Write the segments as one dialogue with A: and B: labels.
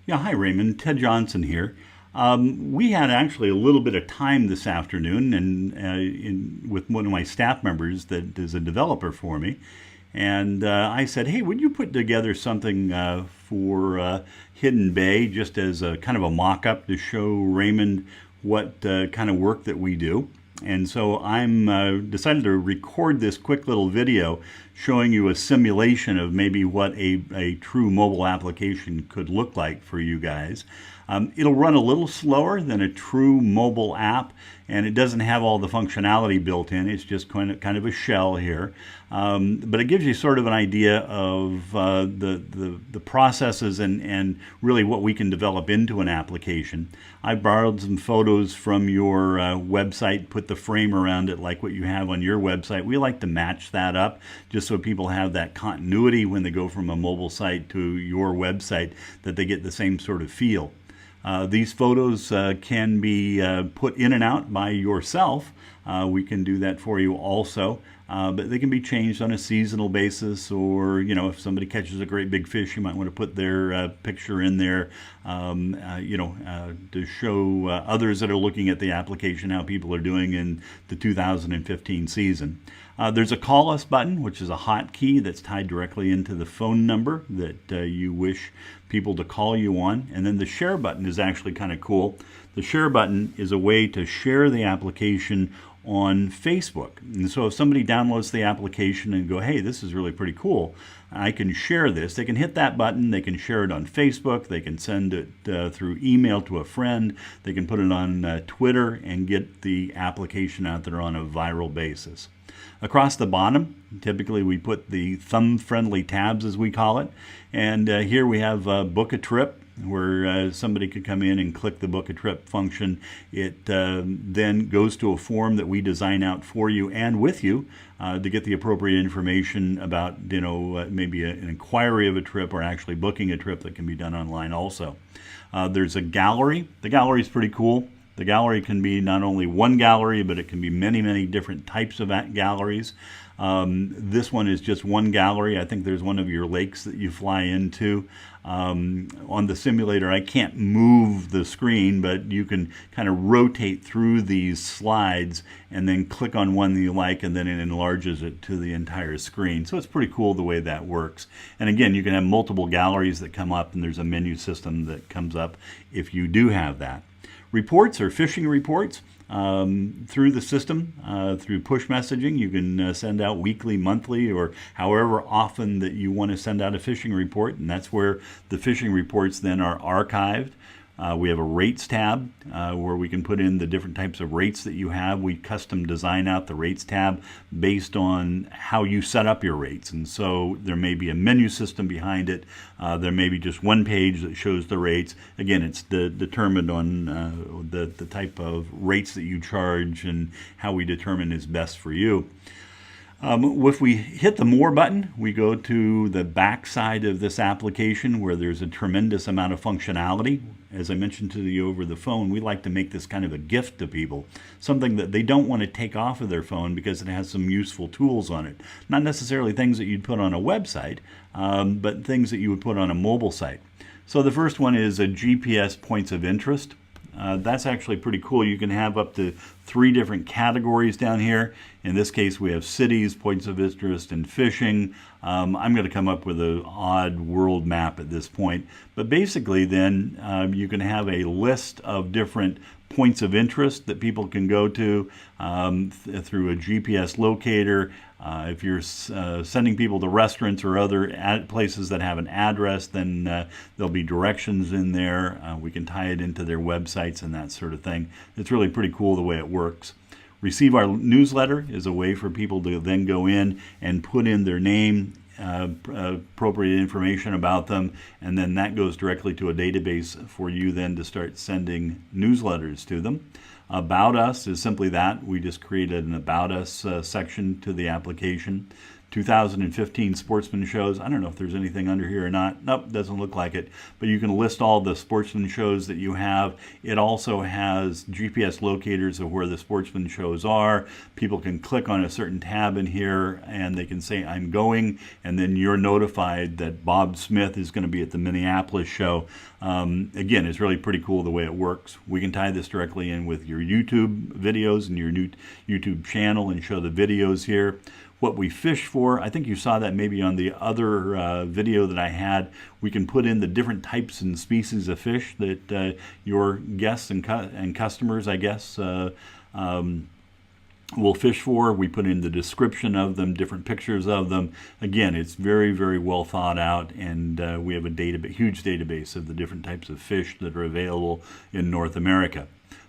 A: Yeah, hi Raymond. Ted Johnson here. We had actually a little bit of time this afternoon, and with one of my staff members that is a developer for me, and I said, "Hey, would you put together something for Hidden Bay, just as a kind of a mock-up to show Raymond what kind of work that we do?" And so I'm decided to record this quick little video showing you a simulation of maybe what a true mobile application could look like for you guys. It'll run a little slower than a true mobile app, and it doesn't have all the functionality built in. It's just kind of a shell here. But it gives you sort of an idea of the processes and really what we can develop into an application. I borrowed some photos from your website, put the frame around it like what you have on your website. We like to match that up just so people have that continuity when they go from a mobile site to your website, that they get the same sort of feel. These photos can be put in and out by yourself. We can do that for you also, but they can be changed on a seasonal basis, or if somebody catches a great big fish, you might want to put their picture in there, to show others that are looking at the application how people are doing in the 2015 season. There's a call us button, which is a hotkey that's tied directly into the phone number that you wish people to call you on. And then the share button is actually kind of cool. The share button is a way to share the application on Facebook. And so if somebody downloads the application and go, "Hey, this is really pretty cool, I can share this," they can hit that button, they can share it on Facebook, they can send it through email to a friend, they can put it on Twitter and get the application out there on a viral basis. Across the bottom, typically we put the thumb-friendly tabs, as we call it, and here we have book a trip, where somebody could come in and click the book a trip function. It then goes to a form that we design out for you and with you to get the appropriate information about maybe an inquiry of a trip, or actually booking a trip that can be done online also. There's a gallery. The gallery is pretty cool. The gallery can be not only one gallery, but it can be many, many different types of galleries. This one is just one gallery. I think there's one of your lakes that you fly into. On the simulator, I can't move the screen, but you can kind of rotate through these slides and then click on one that you like, and then it enlarges it to the entire screen. So it's pretty cool the way that works. And again, you can have multiple galleries that come up, and there's a menu system that comes up if you do have that. Reports or phishing reports through the system, through push messaging. You can send out weekly, monthly, or however often that you want to send out a phishing report, and that's where the phishing reports then are archived. We have a rates tab where we can put in the different types of rates that you have. We custom design out the rates tab based on how you set up your rates. And so there may be a menu system behind it. There may be just one page that shows the rates. Again, it's determined on the type of rates that you charge and how we determine is best for you. If we hit the More button, we go to the back side of this application where there's a tremendous amount of functionality. As I mentioned to you over the phone, we like to make this kind of a gift to people, something that they don't want to take off of their phone because it has some useful tools on it. Not necessarily things that you'd put on a website, but things that you would put on a mobile site. So the first one is a GPS points of interest. That's actually pretty cool. You can have up to 3 different categories down here. In this case, we have cities, points of interest, and fishing. I'm going to come up with an odd world map at this point. But basically then you can have a list of different points of interest that people can go to through a GPS locator. If you're sending people to restaurants or other places that have an address, then there'll be directions in there. We can tie it into their websites and that sort of thing. It's really pretty cool the way it works. Receive Our Newsletter is a way for people to then go in and put in their name, appropriate information about them, and then that goes directly to a database for you then to start sending newsletters to them. About Us is simply that. We just created an About Us section to the application. 2015 sportsman shows. I don't know if there's anything under here or not. Nope, doesn't look like it. But you can list all the sportsman shows that you have. It also has GPS locators of where the sportsman shows are. People can click on a certain tab in here and they can say, I'm going, and then you're notified that Bob Smith is going to be at the Minneapolis show. Again, it's really pretty cool the way it works. We can tie this directly in with your YouTube videos and your new YouTube channel and show the videos here. What we fish for, I think you saw that maybe on the other video that I had. We can put in the different types and species of fish that your guests and customers, I guess, will fish for. We put in the description of them, different pictures of them. Again, it's very, very well thought out, and we have a huge database of the different types of fish that are available in North America.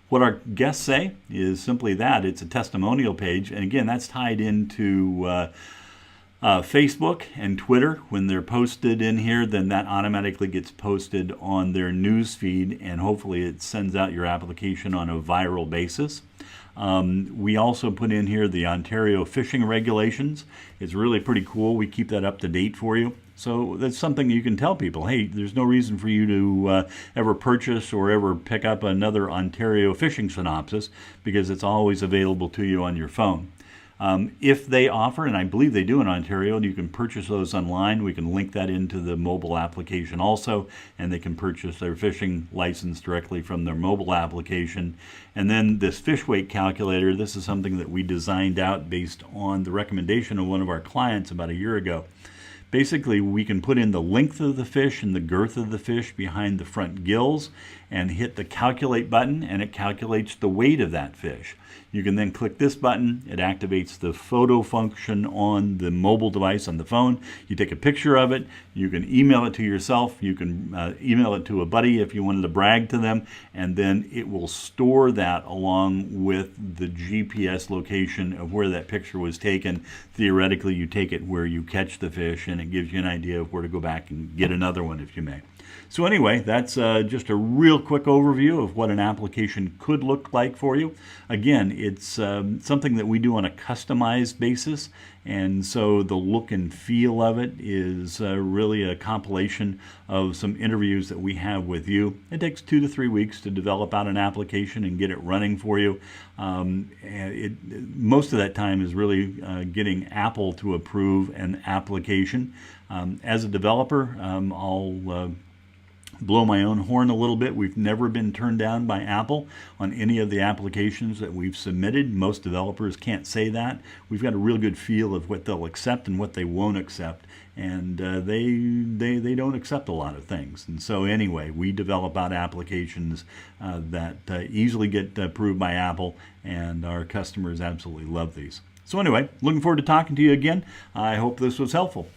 A: What our guests say is simply that. It's a testimonial page, and again, that's tied into Facebook and Twitter. When they're posted in here, then that automatically gets posted on their news feed, and hopefully it sends out your application on a viral basis. We also put in here the Ontario fishing regulations. It's really pretty cool. We keep that up to date for you. So that's something you can tell people, hey, there's no reason for you to ever purchase or ever pick up another Ontario fishing synopsis, because it's always available to you on your phone. If they offer, and I believe they do in Ontario, you can purchase those online. We can link that into the mobile application also, and they can purchase their fishing license directly from their mobile application. And then this fish weight calculator, this is something that we designed out based on the recommendation of one of our clients about a year ago. Basically, we can put in the length of the fish and the girth of the fish behind the front gills and hit the calculate button, and it calculates the weight of that fish. You can then click this button. It activates the photo function on the mobile device on the phone. You take a picture of it. You can email it to yourself. You can email it to a buddy if you wanted to brag to them, and then it will store that along with the GPS location of where that picture was taken. Theoretically, you take it where you catch the fish, and it gives you an idea of where to go back and get another one if you may. So anyway, that's just a real quick overview of what an application could look like for you. Again, it's something that we do on a customized basis, and so the look and feel of it is really a compilation of some interviews that we have with you. It takes 2 to 3 weeks to develop out an application and get it running for you. Most of that time is really getting Apple to approve an application. As a developer, I'll blow my own horn a little bit. We've never been turned down by Apple on any of the applications that we've submitted. Most developers can't say that. We've got a real good feel of what they'll accept and what they won't accept, and they don't accept a lot of things. And so anyway, we develop out applications that easily get approved by Apple, and our customers absolutely love these. So anyway, looking forward to talking to you again. I hope this was helpful.